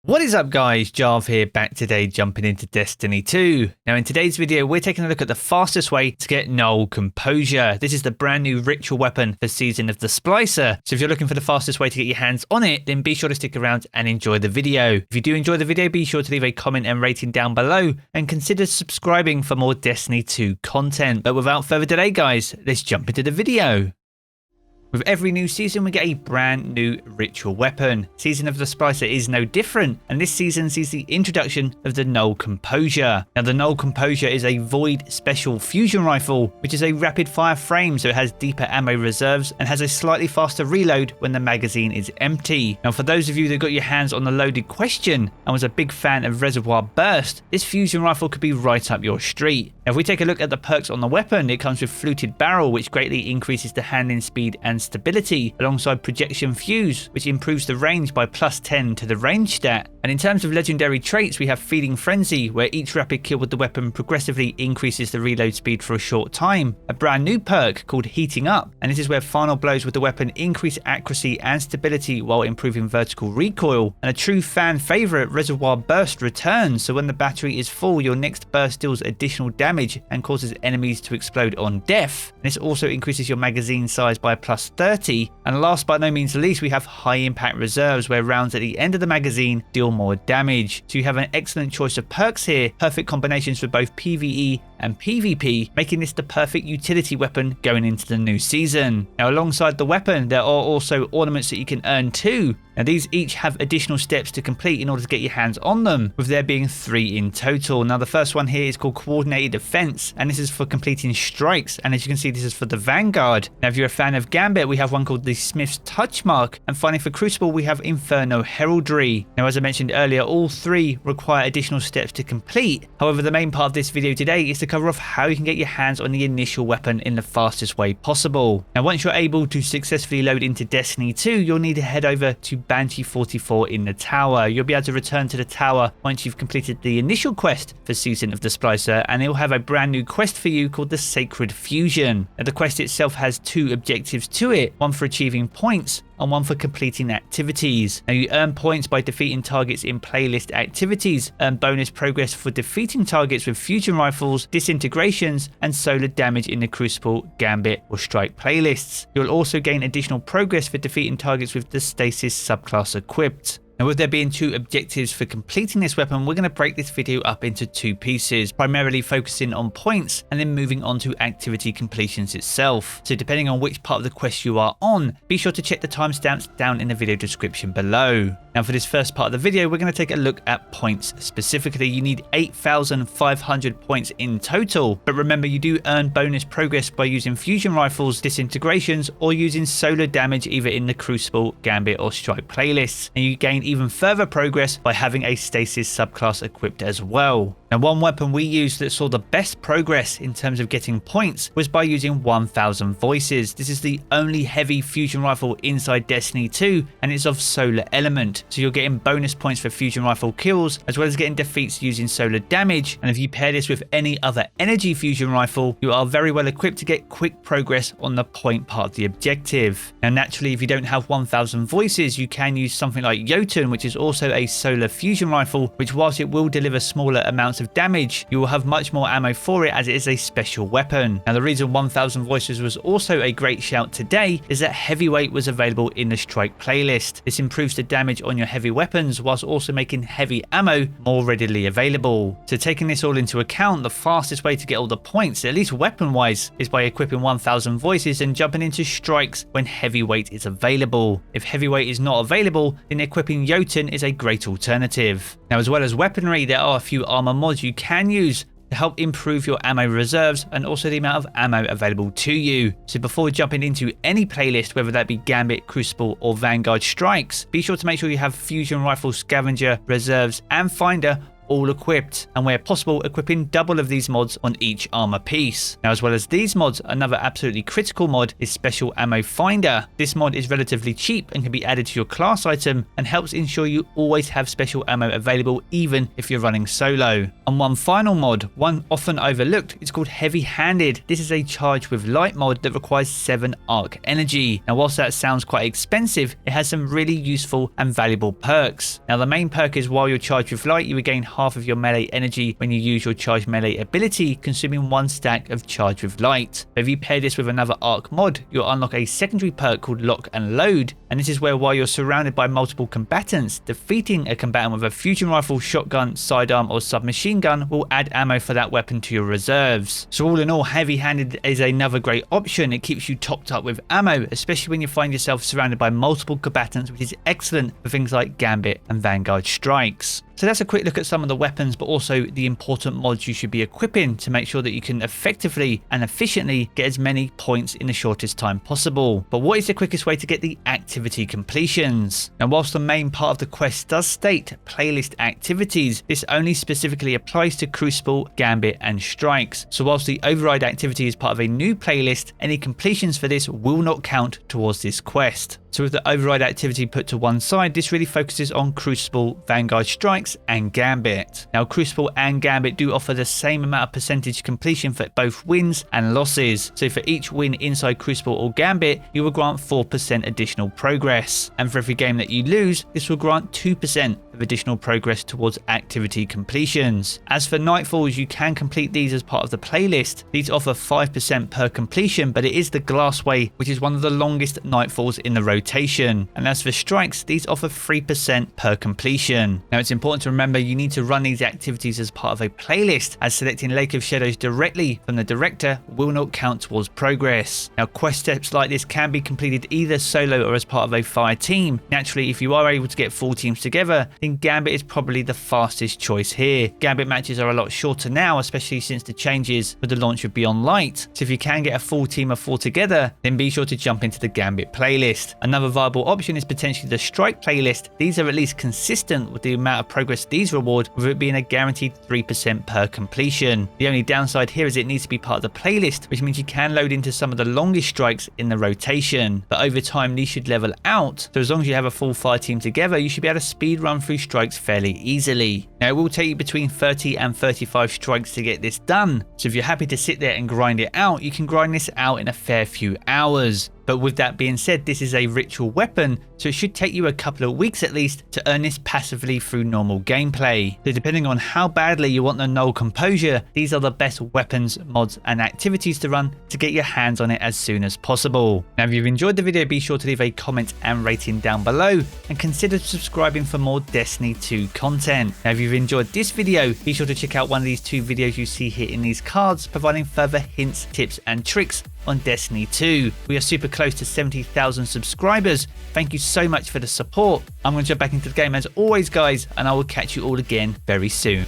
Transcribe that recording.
What is up guys, Jarv here, back today jumping into Destiny 2. Now in today's video we're taking a look at the fastest way to get NULL Composure. This is the brand new ritual weapon for Season of the Splicer. So if you're looking for the fastest way to get your hands on it, then be sure to stick around and enjoy the video. If you do enjoy the video, be sure to leave a comment and rating down below and consider subscribing for more Destiny 2 content. But without further delay guys, let's jump into the video. With every new season, we get a brand new ritual weapon. Season of the Splicer is no different, and this season sees the introduction of the NULL Composure. Now, the NULL Composure is a Void Special Fusion Rifle, which is a rapid fire frame, so it has deeper ammo reserves and has a slightly faster reload when the magazine is empty. Now, for those of you that got your hands on the loaded question and was a big fan of Reservoir Burst, this fusion rifle could be right up your street. Now, if we take a look at the perks on the weapon, it comes with Fluted Barrel, which greatly increases the handling speed and stability, alongside Projection Fuse, which improves the range by +10 to the range stat. And in terms of legendary traits, we have Feeding Frenzy, where each rapid kill with the weapon progressively increases the reload speed for a short time. A brand new perk called Heating Up, and this is where final blows with the weapon increase accuracy and stability while improving vertical recoil. And a true fan favourite, Reservoir Burst, returns, so when the battery is full, your next burst deals additional damage and causes enemies to explode on death. And this also increases your magazine size by +30. And last but no means least, we have High Impact Reserves, where rounds at the end of the magazine deal more damage. So you have an excellent choice of perks here, perfect combinations for both PvE and PvP, making this the perfect utility weapon going into the new season. Now, alongside the weapon, there are also ornaments that you can earn too. Now, these each have additional steps to complete in order to get your hands on them, with there being 3 in total. Now, the first one here is called Coordinated Defense, and this is for completing strikes, and as you can see, this is for the Vanguard. Now, if you're a fan of Gambit, we have one called the Smith's Touch Mark, and finally for Crucible, we have Inferno Heraldry. Now, as I mentioned earlier, all 3 require additional steps to complete. However, the main part of this video today is to cover off how you can get your hands on the initial weapon in the fastest way possible. Now, once you're able to successfully load into Destiny 2, you'll need to head over to Banshee 44 in the tower. You'll be able to return to the tower once you've completed the initial quest for Season of the Splicer, and it will have a brand new quest for you called the Sacred Fusion. Now, the quest itself has 2 objectives to it, one for achieving points and one for completing activities. Now, you earn points by defeating targets in playlist activities, earn bonus progress for defeating targets with fusion rifles, disintegrations, and solar damage in the Crucible, Gambit, or Strike playlists. You'll also gain additional progress for defeating targets with the Stasis subclass equipped. Now, with there being 2 objectives for completing this weapon, we're going to break this video up into 2 pieces, primarily focusing on points and then moving on to activity completions itself. So depending on which part of the quest you are on, be sure to check the timestamps down in the video description below. Now, for this first part of the video, we're going to take a look at points. Specifically, you need 8,500 points in total, but remember, you do earn bonus progress by using fusion rifles, disintegrations, or using solar damage either in the Crucible, Gambit, or Strike playlists. And you gain even further progress by having a Stasis subclass equipped as well. Now, one weapon we used that saw the best progress in terms of getting points was by using 1000 Voices. This is the only heavy fusion rifle inside Destiny 2, and it's of solar element. So you're getting bonus points for fusion rifle kills, as well as getting defeats using solar damage. And if you pair this with any other energy fusion rifle, you are very well equipped to get quick progress on the point part of the objective. Now, naturally, if you don't have 1000 Voices, you can use something like Rotem, which is also a solar fusion rifle, which whilst it will deliver smaller amounts of damage, you will have much more ammo for it as it is a special weapon. Now, the reason 1000 Voices was also a great shout today is that Heavyweight was available in the Strike playlist. This improves the damage on your heavy weapons whilst also making heavy ammo more readily available. So taking this all into account, the fastest way to get all the points, at least weapon wise, is by equipping 1000 Voices and jumping into Strikes when Heavyweight is available. If Heavyweight is not available, then equipping Rotem is a great alternative. Now, as well as weaponry, there are a few armor mods you can use to help improve your ammo reserves and also the amount of ammo available to you. So before jumping into any playlist, whether that be Gambit, Crucible, or Vanguard Strikes, be sure to make sure you have Fusion Rifle Scavenger, Reserves, and Finder all equipped, and where possible equipping double of these mods on each armor piece. Now, as well as these mods, another absolutely critical mod is Special Ammo Finder. This mod is relatively cheap and can be added to your class item and helps ensure you always have special ammo available even if you're running solo. And one final mod, one often overlooked, is called Heavy Handed. This is a charge with light mod that requires 7 arc energy. Now, whilst that sounds quite expensive, it has some really useful and valuable perks. Now, the main perk is while you're charged with light, you regain half of your melee energy when you use your charged melee ability, consuming 1 stack of charge with light. But if you pair this with another arc mod, you'll unlock a secondary perk called Lock and Load, and this is where while you're surrounded by multiple combatants, defeating a combatant with a fusion rifle, shotgun, sidearm or submachine gun will add ammo for that weapon to your reserves. So all in all, Heavy Handed is another great option. It keeps you topped up with ammo, especially when you find yourself surrounded by multiple combatants, which is excellent for things like Gambit and Vanguard strikes. So that's a quick look at some of the weapons, but also the important mods you should be equipping to make sure that you can effectively and efficiently get as many points in the shortest time possible. But what is the quickest way to get the activity completions? Now, whilst the main part of the quest does state playlist activities, this only specifically applies to Crucible, Gambit and Strikes. So whilst the override activity is part of a new playlist, any completions for this will not count towards this quest. So with the override activity put to one side, this really focuses on Crucible, Vanguard Strikes and Gambit. Now, Crucible and Gambit do offer the same amount of percentage completion for both wins and losses. So for each win inside Crucible or Gambit, you will grant 4% additional progress. And for every game that you lose, this will grant 2% of additional progress towards activity completions. As for Nightfalls, you can complete these as part of the playlist. These offer 5% per completion, but it is the Glassway, which is one of the longest Nightfalls in the rotation. And as for Strikes, these offer 3% per completion. Now, it's important to remember you need to run these activities as part of a playlist, as selecting Lake of Shadows directly from the director will not count towards progress. Now, quest steps like this can be completed either solo or as part of a fire team. Naturally, if you are able to get full teams together, then Gambit is probably the fastest choice here. Gambit matches are a lot shorter now, especially since the changes with the launch of Beyond Light. So if you can get a full team of 4 together, then be sure to jump into the Gambit playlist. Another viable option is potentially the Strike playlist. These are at least consistent with the amount of progress these reward, with it being a guaranteed 3% per completion. The only downside here is it needs to be part of the playlist, which means you can load into some of the longest strikes in the rotation. But over time, these should level out. So as long as you have a full fire team together, you should be able to speed run through strikes fairly easily. Now, it will take you between 30 and 35 strikes to get this done. So if you're happy to sit there and grind it out, you can grind this out in a fair few hours. But with that being said, this is a ritual weapon, so it should take you a couple of weeks at least to earn this passively through normal gameplay. So depending on how badly you want the NULL Composure, these are the best weapons, mods and activities to run to get your hands on it as soon as possible. Now, if you've enjoyed the video, be sure to leave a comment and rating down below, and consider subscribing for more Destiny 2 content. Now, if you've enjoyed this video, be sure to check out one of these 2 videos you see here in these cards, providing further hints, tips and tricks on Destiny 2. We are super close to 70,000 subscribers. Thank you so much for the support. I'm going to jump back into the game as always, guys, and I will catch you all again very soon.